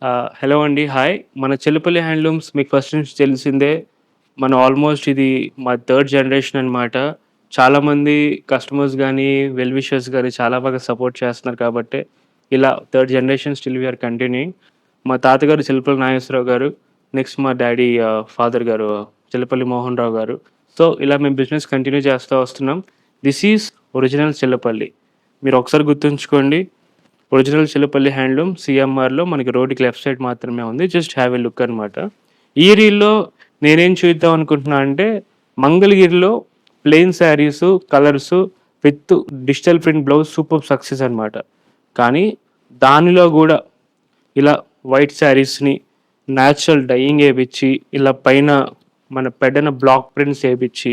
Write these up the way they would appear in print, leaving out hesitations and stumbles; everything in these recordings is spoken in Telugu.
హలో అండి. హాయ్. మన చెల్లిపల్లి హ్యాండ్లూమ్స్ మీకు ఫస్ట్ నుంచి తెలిసిందే. మనం ఆల్మోస్ట్ ఇది మా థర్డ్ జనరేషన్ అనమాట. చాలామంది కస్టమర్స్ గానీ, వెల్ విషర్స్ గానీ చాలా బాగా సపోర్ట్ చేస్తున్నారు కాబట్టే, ఇలా third generation still we are continuing. మా తాతగారు చిలుపల్లి నాగేశ్వరరావు గారు. నెక్స్ట్ మా డ్యాడీ ఫాదర్ గారు చిల్లపల్లి మోహన్ రావు గారు. సో, ఇలా మేము బిజినెస్ కంటిన్యూ చేస్తా వస్తున్నాం. This is original Chillapalli. మీరు ఒకసారి గుర్తుంచుకోండి. ఒరిజినల్ చిల్లపల్లి హ్యాండ్లూమ్ సీఎంఆర్‌లో మనకి రోడ్డుకి లెఫ్ట్ సైడ్ మాత్రమే ఉంది. జస్ట్ హ్యావ్ ఎ లుక్ అనమాట. ఈ రీల్‌లో నేనేం చూపిద్దాం అనుకుంటున్నా అంటే, మంగళగిరిలో plain saris, colours with digital print blouse super success అనమాట. కానీ దానిలో గూడా ఇలా వైట్ శారీస్‌ని న్యాచురల్ డయింగ్ ఏపిచ్చి, ఇలా పైన మన పెడన బ్లాక్ ప్రింట్స్ ఏపిచ్చి,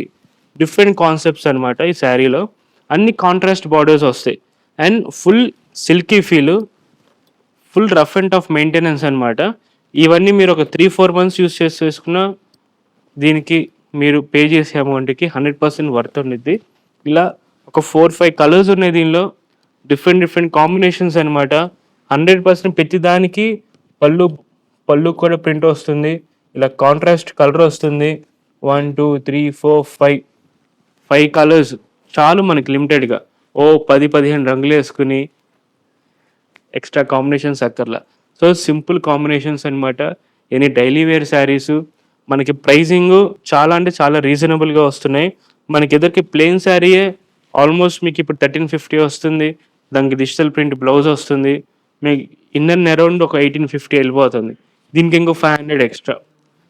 డిఫరెంట్ కాన్సెప్ట్స్ అనమాట ఈ శారీలో. అన్ని కాంట్రాస్ట్ బార్డర్స్ వస్తాయి. And full silky feel, full rough and tough maintenance అనమాట. ఇవన్నీ మీరు ఒక 3-4 మంత్స్ యూజ్ చేసుకున్న దీనికి మీరు పే చేసే అమౌంట్‌కి 100% వర్త్ ఉండిద్ది. ఇలా ఒక 4-5 కలర్స్ ఉన్నాయి దీనిలో. డిఫరెంట్ కాంబినేషన్స్ అనమాట. 100% ప్రతి దానికి పళ్ళు కూడా ప్రింట్ వస్తుంది. ఇలా కాంట్రాస్ట్ కలర్ వస్తుంది. 1, 2, 3, 4, 5 కలర్స్ చాలు మనకి లిమిటెడ్‌గా. ఓ 10-15 రంగులేసుకొని ఎక్స్ట్రా కాంబినేషన్స్ అక్కర్లా. సో, సింపుల్ కాంబినేషన్స్ అనమాట. ఎనీ డైలీ వేర్ శారీసు మనకి ప్రైజింగు చాలా అంటే చాలా రీజనబుల్‌గా వస్తున్నాయి. మనకి ఎదరికి ప్లెయిన్ శారీయే ఆల్మోస్ట్ మీకు ఇప్పుడు 1350 వస్తుంది. దానికి డిజిటల్ ప్రింట్ బ్లౌజ్ వస్తుంది. మీకు ఇన్ అండ్ అరౌండ్ ఒక 1850 వెళ్ళిపోతుంది. దీనికి ఇంకో 500 ఎక్స్ట్రా.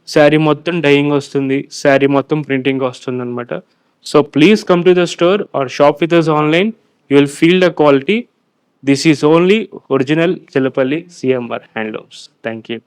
శారీ మొత్తం డయింగ్ వస్తుంది. శారీ మొత్తం ప్రింటింగ్ వస్తుందనమాట. So, please come to the store or shop with us online. You will feel the quality. This is only original Chillapalli CMR Handlooms. Thank you.